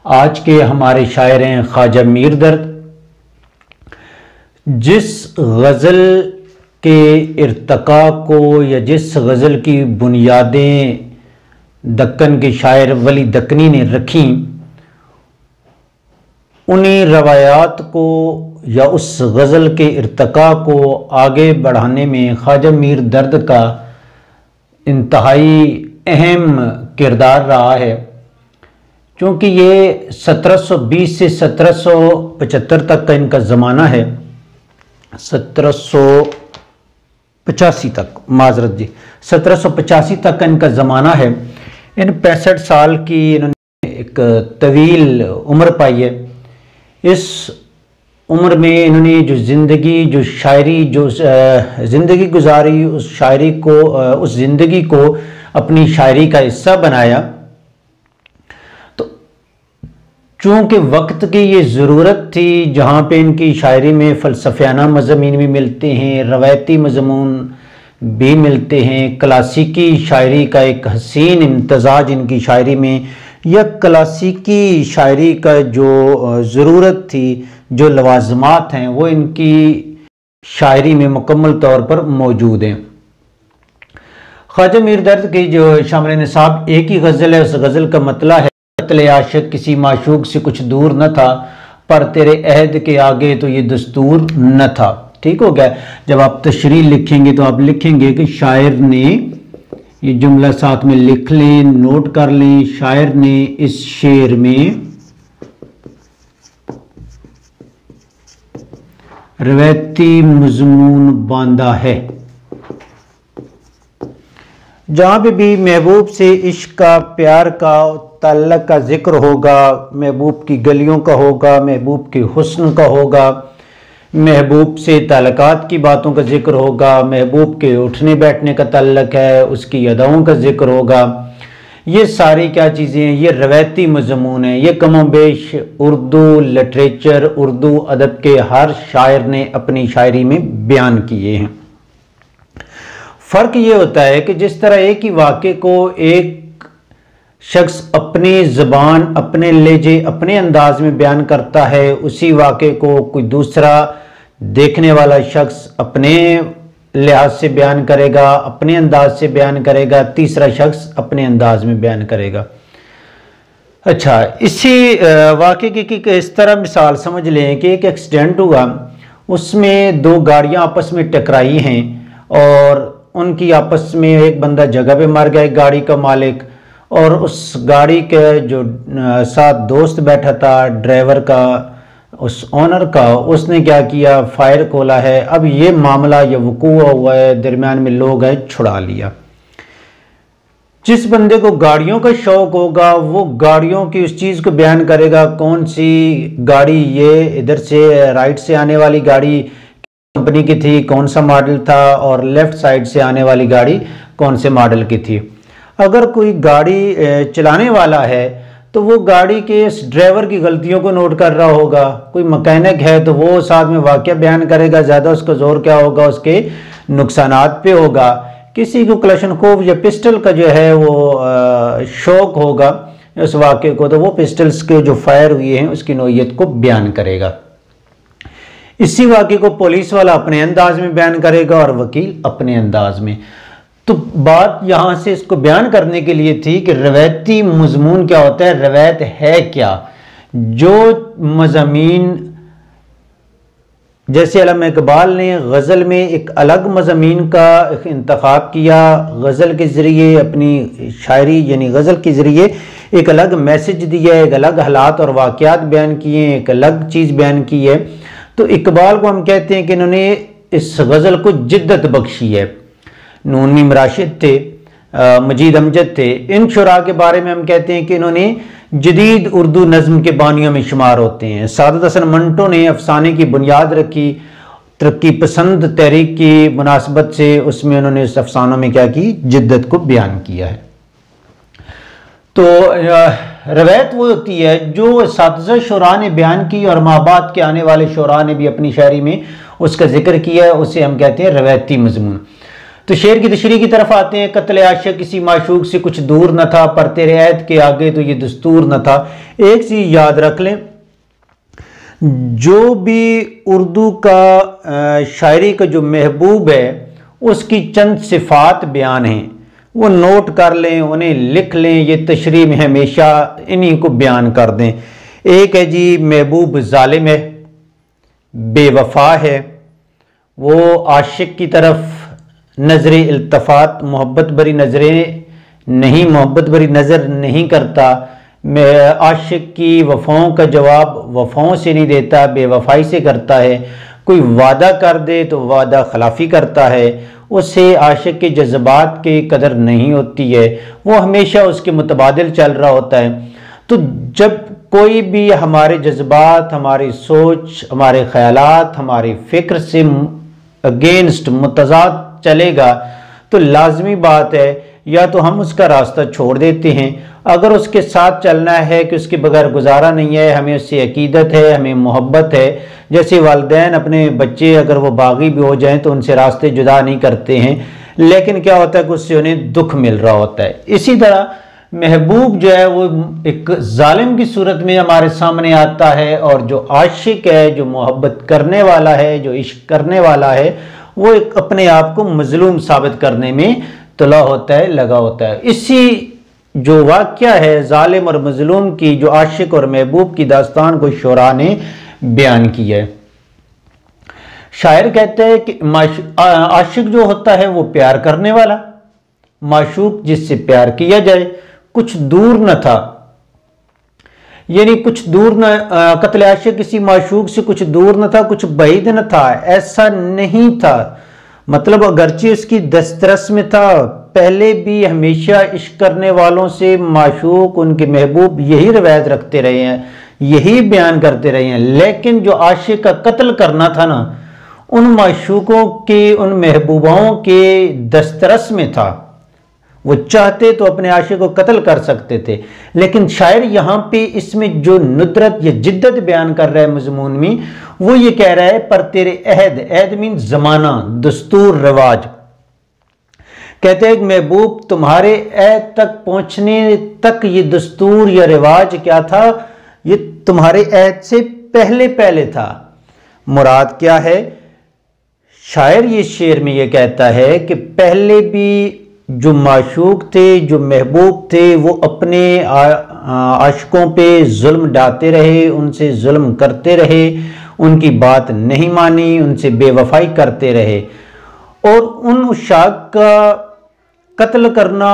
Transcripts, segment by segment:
آج کے ہمارے شاعر ہیں خواجہ میر درد۔ جس غزل کے ارتقاء کو یا جس غزل کی بنیادیں دکن کے شاعر ولی دکنی نے رکھیں، انہیں روایات کو یا اس غزل کے ارتقاء کو آگے بڑھانے میں خواجہ میر درد کا انتہائی اہم کردار رہا ہے، چونکہ یہ 1720 سے 1775 تک کا ان کا زمانہ ہے۔ 1785 تک، معذرت جی، 1785 تک کا ان کا زمانہ ہے۔ ان 65 سال کی انہوں نے ایک طویل عمر پائی ہے۔ اس عمر میں انہوں نے جو زندگی، جو شاعری، جو زندگی گزاری، اس شاعری کو، اس زندگی کو اپنی شاعری کا حصہ بنایا۔ تو چونکہ وقت کی یہ ضرورت تھی، جہاں پہ ان کی شاعری میں فلسفیانہ مضامین بھی ملتے ہیں، روایتی مضمون بھی ملتے ہیں، کلاسیکی شاعری کا ایک حسین امتزاج ان کی شاعری میں، یا کلاسیکی شاعری کا جو ضرورت تھی، جو لوازمات ہیں، وہ ان کی شاعری میں مکمل طور پر موجود ہیں۔ خواجہ میر درد کی جو شامل نصاب ایک ہی غزل ہے، اس غزل کا مطلع ہے: قتل عاشق کسی معشوق سے کچھ دور نہ تھا، پر تیرے عہد کے آگے تو یہ دستور نہ تھا۔ ٹھیک ہو گیا؟ جب آپ تشریح لکھیں گے تو آپ لکھیں گے کہ شاعر نے، یہ جملہ ساتھ میں لکھ لیں، نوٹ کر لیں، شاعر نے اس شعر میں روایتی مضمون باندھا ہے۔ جہاں پہ بھی محبوب سے عشق کا، پیار کا، تعلق کا ذکر ہوگا، محبوب کی گلیوں کا ہوگا، محبوب کے حسن کا ہوگا، محبوب سے تعلقات کی باتوں کا ذکر ہوگا، محبوب کے اٹھنے بیٹھنے کا تعلق ہے، اس کی اداؤں کا ذکر ہوگا، یہ ساری کیا چیزیں ہیں؟ یہ روایتی مضمون ہیں۔ یہ کم و بیش اردو لٹریچر، اردو ادب کے ہر شاعر نے اپنی شاعری میں بیان کیے ہیں۔ فرق یہ ہوتا ہے کہ جس طرح ایک ہی واقعے کو ایک شخص اپنی زبان، اپنے لہجے، اپنے انداز میں بیان کرتا ہے، اسی واقعے کو کوئی دوسرا دیکھنے والا شخص اپنے لحاظ سے بیان کرے گا، اپنے انداز سے بیان کرے گا، تیسرا شخص اپنے انداز میں بیان کرے گا۔ اچھا، اسی واقعے کی اس طرح مثال سمجھ لیں کہ ایک ایکسیڈنٹ ہوا، اس میں دو گاڑیاں آپس میں ٹکرائی ہیں، اور ان کی آپس میں ایک بندہ جگہ پہ مر گیا، ایک گاڑی کا مالک، اور اس گاڑی کے جو ساتھ دوست بیٹھا تھا، ڈرائیور کا، اس اونر کا، اس نے کیا کیا؟ فائر کھولا ہے۔ اب یہ معاملہ یہ وقوع ہوا ہے، درمیان میں لوگ ہیں، چھڑا لیا۔ جس بندے کو گاڑیوں کا شوق ہوگا وہ گاڑیوں کی اس چیز کو بیان کرے گا، کون سی گاڑی، یہ ادھر سے رائٹ سے آنے والی گاڑی کمپنی کی تھی، کون سا ماڈل تھا، اور لیفٹ سائڈ سے آنے والی گاڑی کون سے ماڈل کی تھی۔ اگر کوئی گاڑی چلانے والا ہے تو وہ گاڑی کے اس ڈرائیور کی غلطیوں کو نوٹ کر رہا ہوگا، کوئی مکینک ہے تو وہ ساتھ میں واقعہ بیان کرے گا، زیادہ اس کا زور کیا ہوگا؟ اس کے نقصانات پہ ہوگا۔ کسی کو کلشن خوف یا پسٹل کا جو ہے وہ شوق ہوگا اس واقعے کو، تو وہ پسٹلز کے جو فائر ہوئے ہیں اس کی نوعیت کو بیان کرے گا۔ اسی واقعے کو پولیس والا اپنے انداز میں بیان کرے گا اور وکیل اپنے انداز میں۔ تو بات یہاں سے اس کو بیان کرنے کے لیے تھی کہ روایتی مضمون کیا ہوتا ہے، روایت ہے کیا؟ جو مضامین، جیسے علامہ اقبال نے غزل میں ایک الگ مضامین کا انتخاب کیا، غزل کے ذریعے اپنی شاعری یعنی غزل کے ذریعے ایک الگ میسج دیا، ایک الگ حالات اور واقعات بیان کیے، ایک الگ چیز بیان کی ہے، تو اقبال کو ہم کہتے ہیں کہ انہوں نے اس غزل کو جدت بخشی ہے۔ نون میم راشد تھے، مجید امجد تھے، ان شعراء کے بارے میں ہم کہتے ہیں کہ انہوں نے جدید اردو نظم کے بانیوں میں شمار ہوتے ہیں۔ سعادت حسن منٹو نے افسانے کی بنیاد رکھی، ترقی پسند تحریک کی مناسبت سے اس میں انہوں نے اس افسانوں میں کیا کی؟ جدت کو بیان کیا ہے۔ تو روایت وہ ہوتی ہے جو اساتذہ شعراء نے بیان کی اور ماں بعد کے آنے والے شعراء نے بھی اپنی شاعری میں اس کا ذکر کیا ہے، اسے ہم کہتے ہیں روایتی مضمون۔ تو شعر کی تشریح کی طرف آتے ہیں. قتل عاشق کسی معشوق سے کچھ دور نہ تھا، پر تیرے عہد کے آگے تو یہ دستور نہ تھا. ایک چیز یاد رکھ لیں، جو بھی اردو کا شاعری کا جو محبوب ہے اس کی چند صفات بیان ہیں، وہ نوٹ کر لیں، انہیں لکھ لیں، یہ تشریح میں ہمیشہ انہی کو بیان کر دیں. ایک ہے جی محبوب ظالم ہے، بے وفا ہے، وہ عاشق کی طرف نظر التفات محبت بری نظر نہیں کرتا، عاشق کی وفاؤں کا جواب وفاؤں سے نہیں دیتا، بے وفائی سے کرتا ہے. کوئی وعدہ کر دے تو وعدہ خلافی کرتا ہے، اسے عاشق کے جذبات کی قدر نہیں ہوتی ہے، وہ ہمیشہ اس کے متبادل چل رہا ہوتا ہے. تو جب کوئی بھی ہمارے جذبات، ہماری سوچ، ہمارے خیالات، ہماری فکر سے اگینسٹ متضاد چلے گا تو لازمی بات ہے یا تو ہم اس کا راستہ چھوڑ دیتے ہیں. اگر اس کے ساتھ چلنا ہے کہ اس کے بغیر گزارا نہیں ہے، ہمیں اس سے عقیدت ہے، ہمیں محبت ہے. جیسے والدین اپنے بچے اگر وہ باغی بھی ہو جائیں تو ان سے راستے جدا نہیں کرتے ہیں، لیکن کیا ہوتا ہے کہ اس سے انہیں دکھ مل رہا ہوتا ہے. اسی طرح محبوب جو ہے وہ ایک ظالم کی صورت میں ہمارے سامنے آتا ہے، اور جو عاشق ہے، جو محبت کرنے والا ہے، جو عشق کرنے والا ہے، وہ ایک اپنے آپ کو مظلوم ثابت کرنے میں تلا ہوتا ہے، لگا ہوتا ہے. اسی جو واقعہ ہے ظالم اور مظلوم کی، جو عاشق اور محبوب کی داستان کو شعراء نے بیان کی ہے. شاعر کہتے ہیں کہ عاشق جو ہوتا ہے وہ پیار کرنے والا، معشوق جس سے پیار کیا جائے کچھ دور نہ تھا. یعنی کچھ دور نہ، قتل عاشق کسی معشوق سے کچھ دور نہ تھا، کچھ بعید نہ تھا، ایسا نہیں تھا. مطلب اگرچہ اس کی دسترس میں تھا، پہلے بھی ہمیشہ عشق کرنے والوں سے معشوق، ان کے محبوب یہی روایت رکھتے رہے ہیں، یہی بیان کرتے رہے ہیں. لیکن جو عاشق کا قتل کرنا تھا نا، ان معشوقوں کے، ان محبوبوں کے دسترس میں تھا. وہ چاہتے تو اپنے عاشق کو قتل کر سکتے تھے. لیکن شاعر یہاں پہ اس میں جو ندرت یا جدت بیان کر رہا ہے مضمون میں، وہ یہ کہہ رہا ہے پر تیرے عہد مین زمانہ، دستور، رواج. کہتے ہیں کہ محبوب تمہارے عہد تک پہنچنے تک یہ دستور یا رواج کیا تھا؟ یہ تمہارے عہد سے پہلے تھا. مراد کیا ہے؟ شاعر یہ شعر میں یہ کہتا ہے کہ پہلے بھی جو معشوق تھے، جو محبوب تھے، وہ اپنے عاشقوں پہ ظلم ڈھاتے رہے، ان سے ظلم کرتے رہے، ان کی بات نہیں مانی، ان سے بے وفائی کرتے رہے. اور ان عشاق کا قتل کرنا،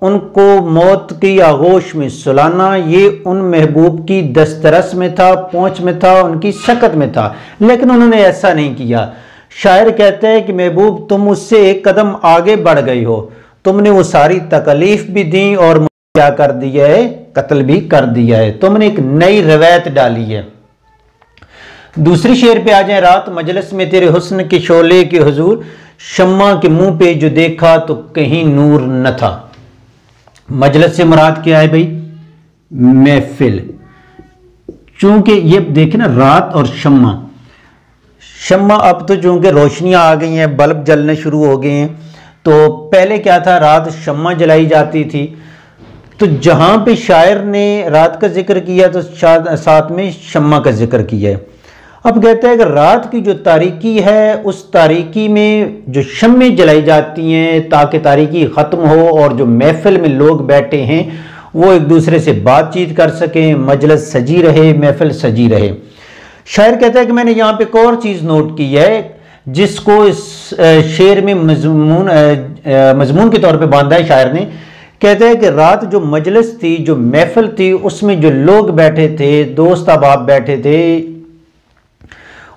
ان کو موت کی آغوش میں سلانا، یہ ان محبوب کی دسترس میں تھا، پہنچ میں تھا، ان کی سکت میں تھا. لیکن انہوں نے ایسا نہیں کیا. شاعر کہتا ہے کہ محبوب تم اس سے ایک قدم آگے بڑھ گئی ہو، تم نے وہ ساری تکلیف بھی دی اور کیا کر دیا ہے؟ قتل بھی کر دیا ہے. تم نے ایک نئی روایت ڈالی ہے. دوسری شعر پہ آ جائیں. رات مجلس میں تیرے حسن کے شعلے کے حضور، شمع کے منہ پہ جو دیکھا تو کہیں نور نہ تھا. مجلس سے مراد کیا ہے بھائی؟ محفل. چونکہ یہ دیکھیں نا، رات اور شمع، اب تو چونکہ روشنیاں آ گئی ہیں، بلب جلنے شروع ہو گئے ہیں. تو پہلے کیا تھا؟ رات شمع جلائی جاتی تھی. تو جہاں پہ شاعر نے رات کا ذکر کیا تو ساتھ میں شمع کا ذکر کیا ہے. اب کہتا ہے کہ رات کی جو تاریکی ہے، اس تاریکی میں جو شمعیں جلائی جاتی ہیں تاکہ تاریکی ختم ہو، اور جو محفل میں لوگ بیٹھے ہیں وہ ایک دوسرے سے بات چیت کر سکیں، مجلس سجی رہے، محفل سجی رہے. شاعر کہتا ہے کہ میں نے یہاں پہ ایک اور چیز نوٹ کی ہے جس کو اس شعر میں مضمون کے طور پہ باندھا ہے شاعر نے. کہتا ہے کہ رات جو مجلس تھی، جو محفل تھی، اس میں جو لوگ بیٹھے تھے، دوست احباب بیٹھے تھے،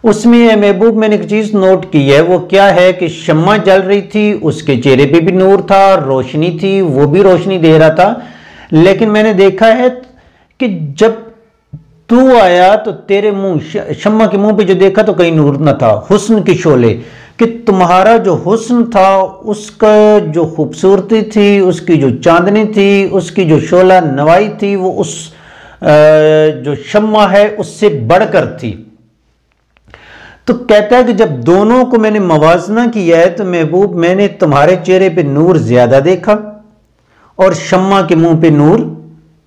اس میں محبوب میں نے ایک چیز نوٹ کی ہے. وہ کیا ہے کہ شمع جل رہی تھی، اس کے چہرے پہ بھی نور تھا، روشنی تھی، وہ بھی روشنی دے رہا تھا. لیکن میں نے دیکھا ہے کہ جب تو آیا تو تیرے منہ، شمع کے منہ پہ جو دیکھا تو کہیں نور نہ تھا. حسن کے شعلے، کہ تمہارا جو حسن تھا، اس کا جو خوبصورتی تھی، اس کی جو چاندنی تھی، اس کی جو شعلہ نوائی تھی، وہ اس جو شمع ہے اس سے بڑھ کر تھی. تو کہتا ہے کہ جب دونوں کو میں نے موازنہ کیا ہے تو محبوب میں نے تمہارے چہرے پہ نور زیادہ دیکھا اور شمع کے منہ پہ نور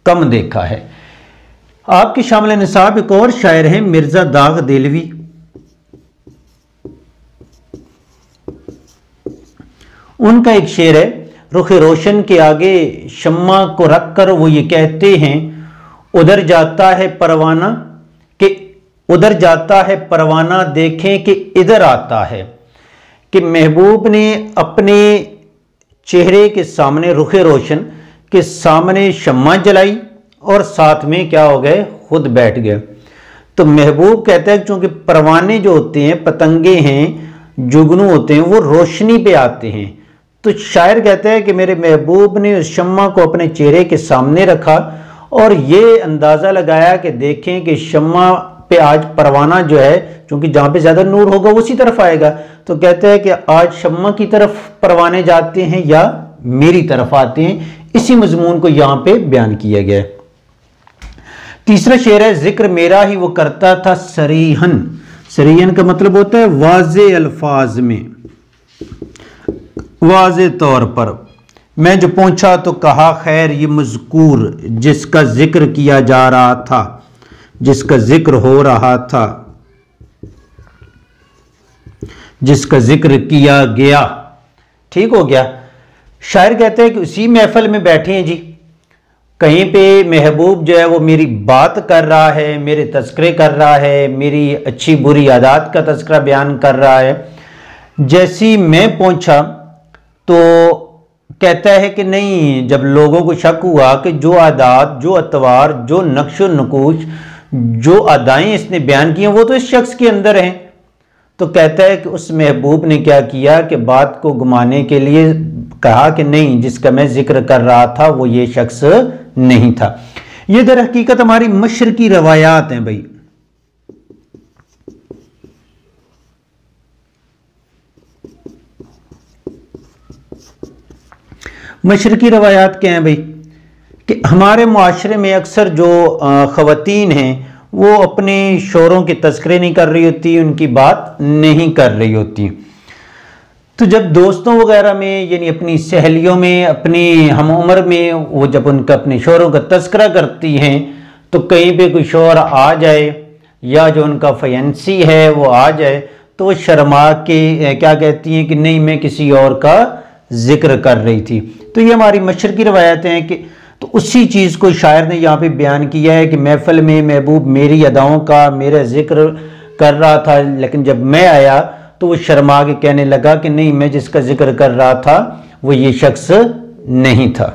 کم دیکھا ہے۔ آپ کے شامل نصاب ایک اور شاعر ہیں مرزا داغ دہلوی، ان کا ایک شعر ہے، رخ روشن کے آگے شمع کو رکھ کر وہ یہ کہتے ہیں، ادھر جاتا ہے پروانہ دیکھیں کہ ادھر آتا ہے، کہ محبوب نے اپنے چہرے کے سامنے رخ روشن کے سامنے شمع جلائی اور ساتھ میں کیا ہو گئے، خود بیٹھ گئے۔ تو محبوب کہتا ہے چونکہ پروانے جو ہوتے ہیں، پتنگے ہیں، جگنو ہوتے ہیں، وہ روشنی پہ آتے ہیں، تو شاعر کہتا ہے کہ میرے محبوب نے اس شمع کو اپنے چہرے کے سامنے رکھا اور یہ اندازہ لگایا کہ دیکھیں کہ شمع پہ آج پروانہ جو ہے، چونکہ جہاں پہ زیادہ نور ہوگا اسی طرف آئے گا، تو کہتا ہے کہ آج شمع کی طرف پروانے جاتے ہیں یا میری طرف آتے ہیں۔ اسی مضمون کو یہاں پہ بیان کیا گیا ہے۔ تیسرا شعر ہے، ذکر میرا ہی وہ کرتا تھا سریحن، سریحن کا مطلب ہوتا ہے واضح الفاظ میں، واضح طور پر، میں جو پہنچا تو کہا خیر یہ مذکور جس کا ذکر کیا جا رہا تھا، جس کا ذکر ہو رہا تھا، جس کا ذکر کیا گیا، ٹھیک ہو گیا۔ شاعر کہتے ہیں کہ اسی محفل میں بیٹھے ہیں جی، کہیں پہ محبوب جو ہے وہ میری بات کر رہا ہے، میرے تذکرے کر رہا ہے، میری اچھی بری عادات کا تذکرہ بیان کر رہا ہے۔ جیسی میں پہنچا تو کہتا ہے کہ نہیں، جب لوگوں کو شک ہوا کہ جو عادات، جو اطوار، جو نقش و نقوش، جو ادائیں اس نے بیان کی ہیں وہ تو اس شخص کے اندر ہیں، تو کہتا ہے کہ اس محبوب نے کیا کیا کہ بات کو گمانے کے لیے کہا کہ نہیں، جس کا میں ذکر کر رہا تھا وہ یہ شخص نہیں تھا۔ یہ در حقیقت ہماری مشرقی روایات ہیں بھائی۔ مشرقی روایات کیا ہیں بھائی؟ کہ ہمارے معاشرے میں اکثر جو خواتین ہیں وہ اپنے شوہروں کے تذکرے نہیں کر رہی ہوتی، ان کی بات نہیں کر رہی ہوتی، تو جب دوستوں وغیرہ میں یعنی اپنی سہیلیوں میں، اپنی ہم عمر میں وہ جب ان کا اپنے شوہروں کا تذکرہ کرتی ہیں تو کہیں پہ کوئی شوہر آ جائے یا جو ان کا فینسی ہے وہ آ جائے تو وہ شرما کے کیا کہتی ہیں کہ نہیں میں کسی اور کا ذکر کر رہی تھی۔ تو یہ ہماری مشرقی روایتیں ہیں کہ تو اسی چیز کو شاعر نے یہاں پہ بیان کیا ہے کہ محفل میں محبوب میری اداؤں کا، میرا ذکر کر رہا تھا، لیکن جب میں آیا تو وہ شرما کے کہنے لگا کہ نہیں، میں جس کا ذکر کر رہا تھا وہ یہ شخص نہیں تھا۔